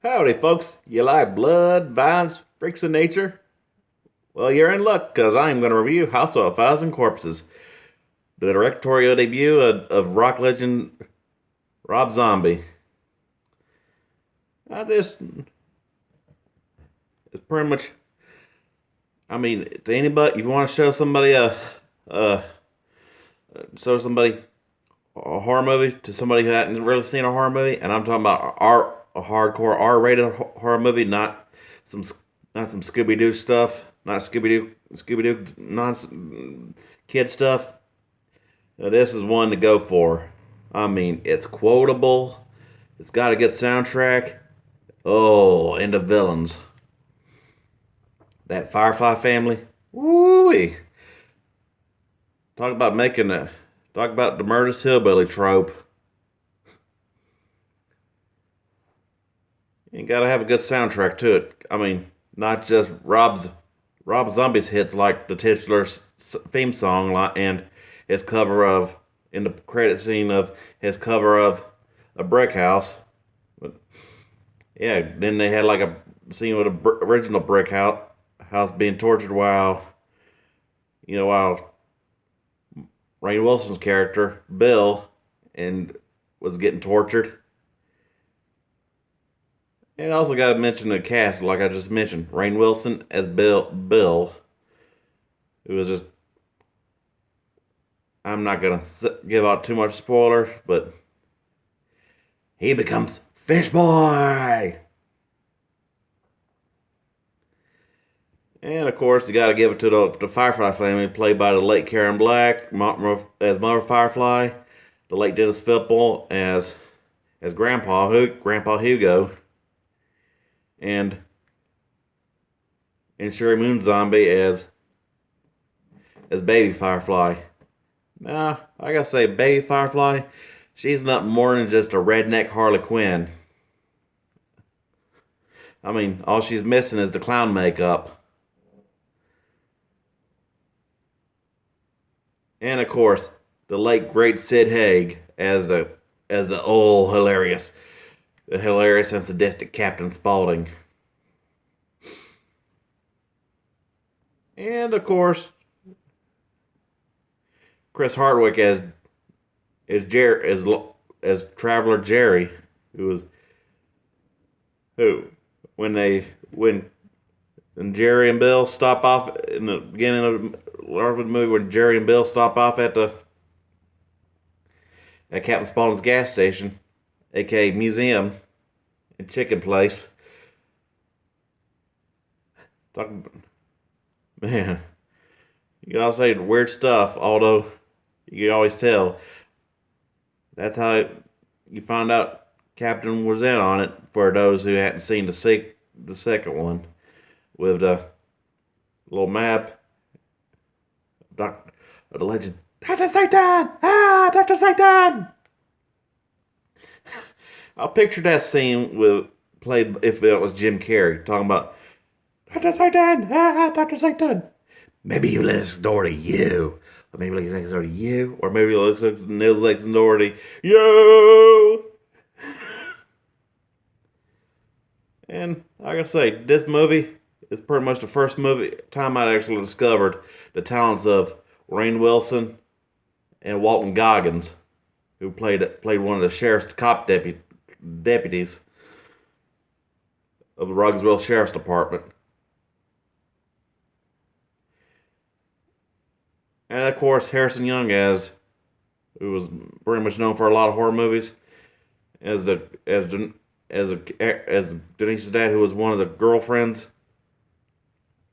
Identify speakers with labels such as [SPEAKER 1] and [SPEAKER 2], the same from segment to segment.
[SPEAKER 1] Howdy, folks. You like blood, violence, freaks of nature? Well, you're in luck, because I'm going to review House of a Thousand Corpses, the directorial debut of rock legend Rob Zombie. I just, it's pretty much, to anybody, if you want to uh, show somebody a horror movie to somebody who hadn't really seen a horror movie, and I'm talking about a hardcore R-rated horror movie, some not some Scooby Doo stuff, not Scooby Doo non kid stuff. Now, this is one to go for. It's quotable. It's got a good soundtrack. Oh, and the villains. That Firefly family. Woo-wee. Talk about talk about the Murderous Hillbilly trope. You gotta have a good soundtrack to it. Not just Rob Zombie's hits like the titular theme song and his cover of in the credit scene of his cover of a brick house. But yeah, then they had like a scene with a original house being tortured while Rainn Wilson's character Bill and was getting tortured. And I also got to mention the cast, like I just mentioned, Rainn Wilson as Bill, who was just. I'm not gonna give out too much spoilers, but he becomes Fish Boy. And of course, you got to give it to the Firefly family, played by the late Karen Black as Mother Firefly, the late Dennis Fipple as Grandpa Hugo, and Sheri Moon Zombie as Baby Firefly. Now, I gotta say, Baby Firefly, she's not more than just a redneck Harley Quinn. All she's missing is the clown makeup. And of course, the late great Sid Haig as the hilarious and sadistic Captain Spaulding. And of course, Chris Hardwick as Traveler Jerry, who when Jerry and Bill stop off in the beginning of the movie, when Jerry and Bill stop off at Captain Spaulding's gas station, aka museum and chicken place. Man, you gotta say weird stuff, although you can always tell. That's how you find out Captain was in on it, for those who hadn't seen the second one, with the little map of the legend. Dr. Satan! Ah, Dr. Satan! I'll picture that scene played if it was Jim Carrey talking about Dr. Satan! Ah, Dr. Satan! Maybe he lives next door to you. Or maybe he lives next door to you. Or maybe he lives next door to you. And like I say, this movie is pretty much the first time I actually discovered the talents of Rainn Wilson and Walton Goggins, who played one of the sheriff's cop deputies of the Ruggsville Sheriff's Department. And of course, Harrison Young who was pretty much known for a lot of horror movies, as Denise's dad, who was one of the girlfriends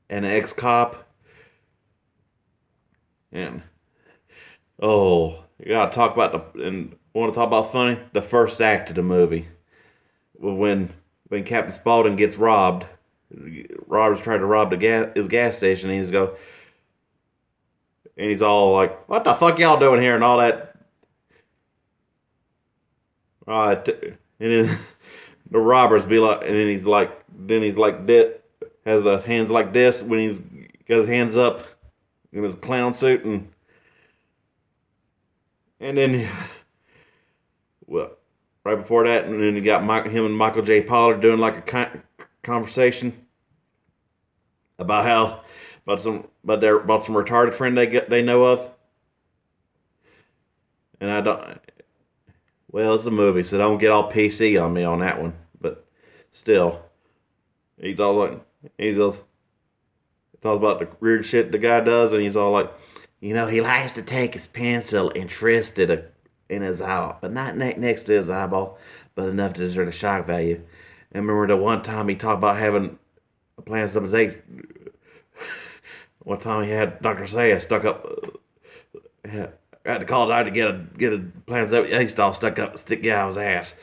[SPEAKER 1] and an ex-cop. And you gotta talk about funny, the first act of the movie, when Captain Spaulding gets robbed. Robbers tried to rob his gas station, and he's all like, "What the fuck y'all doing here?" and all that. And then the robbers be like, and then he's like, has the hands like this when he's got his hands up in his clown suit, and then, well, right before that, and then you got him and Michael J. Pollard doing like a conversation about how about some retarded friend they know of, and I don't. Well, it's a movie, so don't get all PC on me on that one. But still, he's all like he goes talks about the weird shit the guy does, and he's all like, he likes to take his pencil and twist it in his eye, but not next to his eyeball, but enough to exert a shock value. And remember the one time he talked about having a plan to take. One time he had Dr. Zayas stuck up. I had to call out to get a plan to stick out his ass.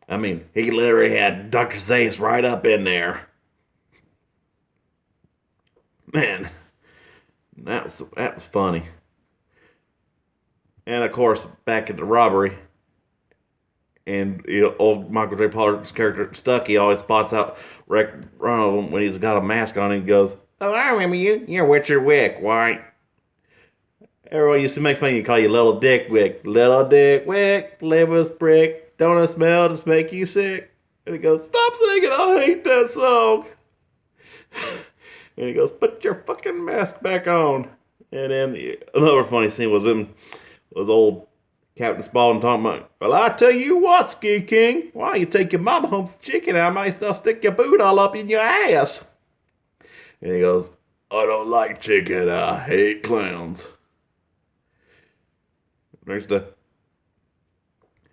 [SPEAKER 1] I mean, he literally had Dr. Zayas right up in there. Man, that was funny. And of course, back at the robbery, and old Michael J. Pollard's character Stucky always spots out Rick Ronald when he's got a mask on, and he goes, "Oh, I remember you. You're Richard Wick, right?" Everyone used to make fun of you, call you Little Dick Wick. Little Dick Wick, liver's brick. Don't it smell just make you sick? And he goes, "Stop singing, I hate that song." And he goes, "Put your fucking mask back on." And then another funny scene was old Captain Spaulding talking about, "Well, I tell you what, Ski King, why don't you take your mama home some chicken and I might still stick your boot all up in your ass." And he goes, "I don't like chicken, I hate clowns." There's the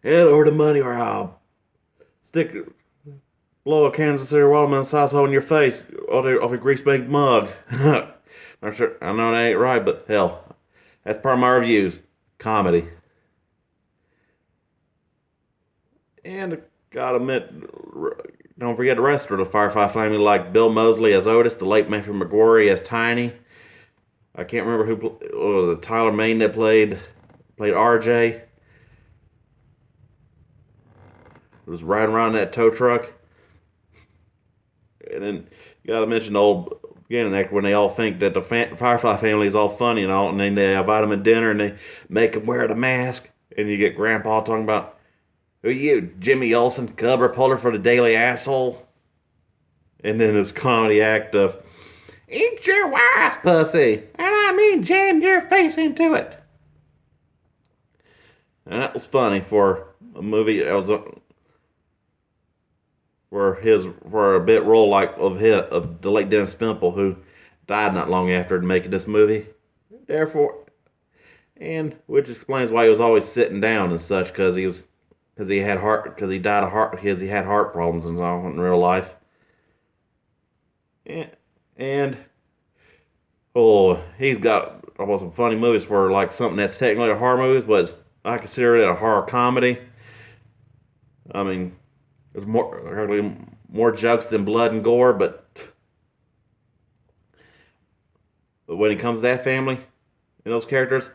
[SPEAKER 1] head over the money or I'll blow a Kansas City watermelon sauce hole in your face off a grease bank mug. Not sure, I know that ain't right, but hell, that's part of my reviews. Comedy. And gotta admit, don't forget the rest of the Firefly family, like Bill Moseley as Otis, the late Matthew McGrory as Tiny. I can't remember who Tyler Maine that played RJ. It was riding around that tow truck. And then you gotta mention the old beginning act when they all think that the Firefly family is all funny and all, and then they invite them to dinner and they make them wear the mask. And you get Grandpa talking about, "Who are you, Jimmy Olsen, cub reporter for the Daily Asshole?" And then this comedy act of, "Eat your wife's pussy, and I mean jam your face into it." And that was funny for a movie that was for a bit role of the late Dennis Pimple, who died not long after making this movie. Therefore, and which explains why he was always sitting down and such, because he had heart problems and all in real life. And he's got almost some funny movies for like something that's technically a horror movie, but I consider it a horror comedy. I mean, there's more jokes than blood and gore, but when it comes to that family and those characters,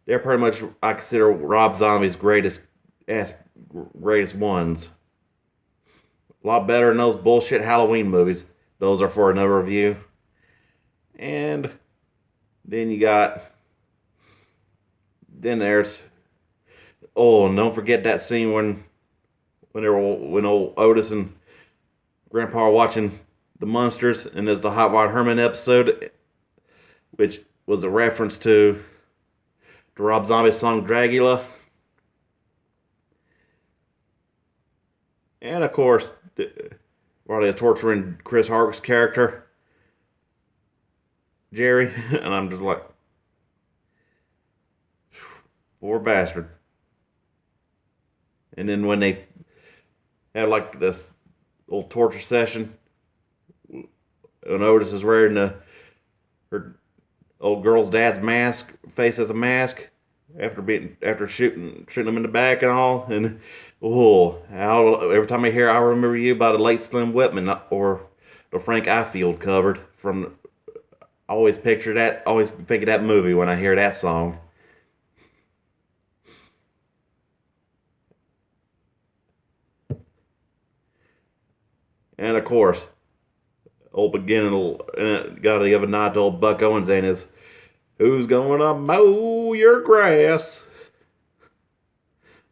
[SPEAKER 1] they're pretty much, I consider, Rob Zombie's greatest ones. A lot better than those bullshit Halloween movies. Those are for another review. And then there's, and don't forget that scene when old Otis and Grandpa are watching the Munsters, and there's the Hot Rod Herman episode, which was a reference to Rob Zombie's song Dragula. And of course, while they're torturing Chris Hardwick's character, Jerry, and I'm just like, poor bastard. And then when they have like this little torture session, and Otis is wearing her old girl's dad's face as a mask after shooting him in the back and all, and every time I hear "I Remember You" by the late Slim Whitman or the Frank Ifield covered from, I always think of that movie when I hear that song. And of course, gotta give a nod to old Buck Owens and his "Who's gonna mow your grass?"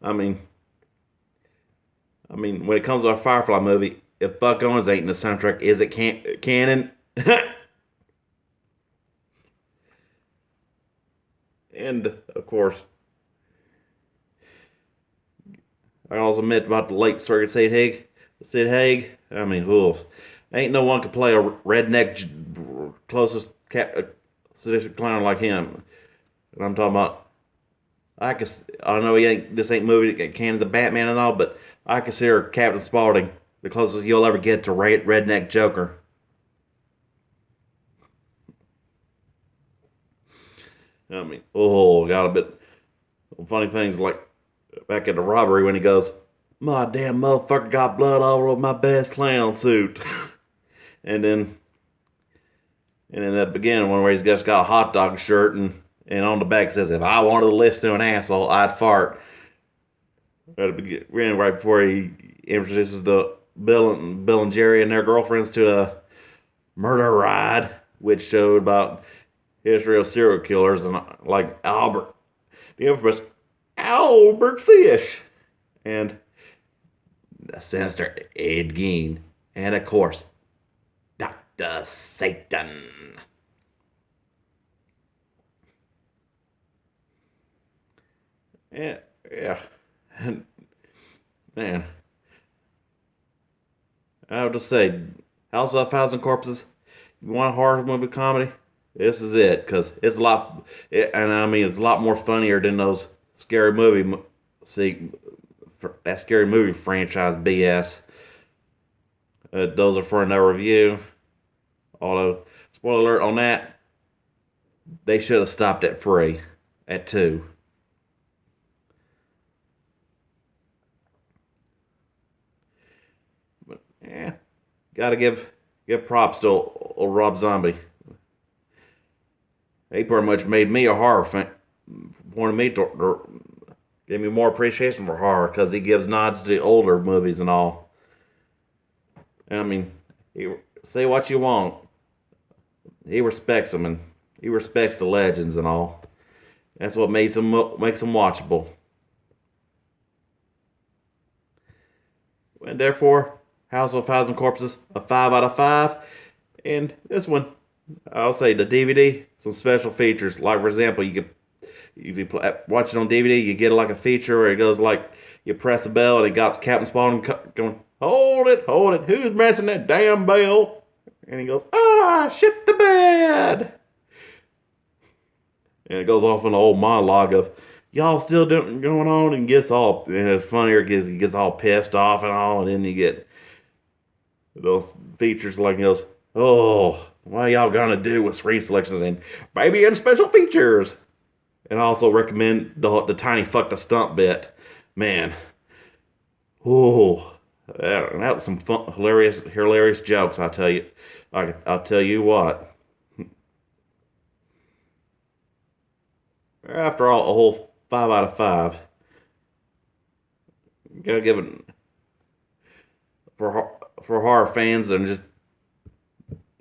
[SPEAKER 1] I mean, I mean, when it comes to a Firefly movie, if Buck Owens ain't in the soundtrack, is it canon? And of course, I also admit about the late Circuit Sid Haig. Sid Haig. I mean, oof. Ain't no one could play a redneck closest sadistic clown like him. And I'm talking about. I know he ain't. This ain't movie that can the Batman and all, but I consider Captain Spaulding the closest you'll ever get to redneck Joker. I mean, oh, got a bit funny things like back at the robbery when he goes, "My damn motherfucker got blood all over my best clown suit," and then at the beginning one where he's just got a hot dog shirt and on the back says, "If I wanted to listen to an asshole, I'd fart." At the beginning, right before he introduces the Bill and Jerry and their girlfriends to the murder ride, which showed about history of serial killers and like the infamous Albert Fish, and the sinister Ed Gein, and of course, Dr. Satan. Yeah, yeah. And man, I have to say, House of a Thousand Corpses, you want a horror movie comedy? This is it, because it's a lot, and I mean, it's a lot more funnier than those scary movie, see, that scary movie franchise BS. Those are for another review. Although, spoiler alert on that, they should have stopped at 3, at 2. But yeah, gotta give props to old Rob Zombie. He pretty much made me a horror fan. Wanted me to give me more appreciation for horror because he gives nods to the older movies and all. And I mean, say what you want, he respects them and he respects the legends and all. That's what makes them watchable. And therefore, House of a Thousand Corpses, a 5 out of 5. And this one, I'll say the DVD, some special features. Like, for example, you could, if you watch it on DVD, you get like a feature where it goes like, you press a bell and it got Captain Spaulding going, hold it, who's messing that damn bell? And he goes, shit the bed. And it goes off in an old monologue of, y'all still doing going on, and it's funnier because he gets all pissed off and all, and then you get those features like he goes, oh, what y'all gonna do with screen selections and baby and special features? And I also recommend the tiny fuck the stump bit. Man, oh, that was some fun, hilarious jokes. I tell you, I'll tell you what. After all, a whole 5 out of 5. You gotta give it for horror fans and just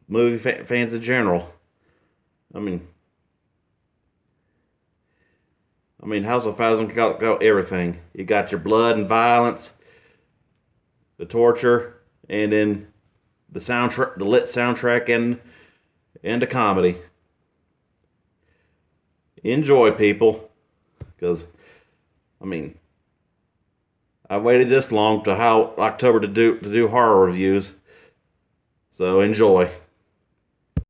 [SPEAKER 1] movie fans in general. I mean, House of Thousand got everything. You got your blood and violence, the torture, and then the soundtrack, the lit soundtrack, and the comedy. Enjoy, people, because I mean, I waited this long to October to do horror reviews, so enjoy.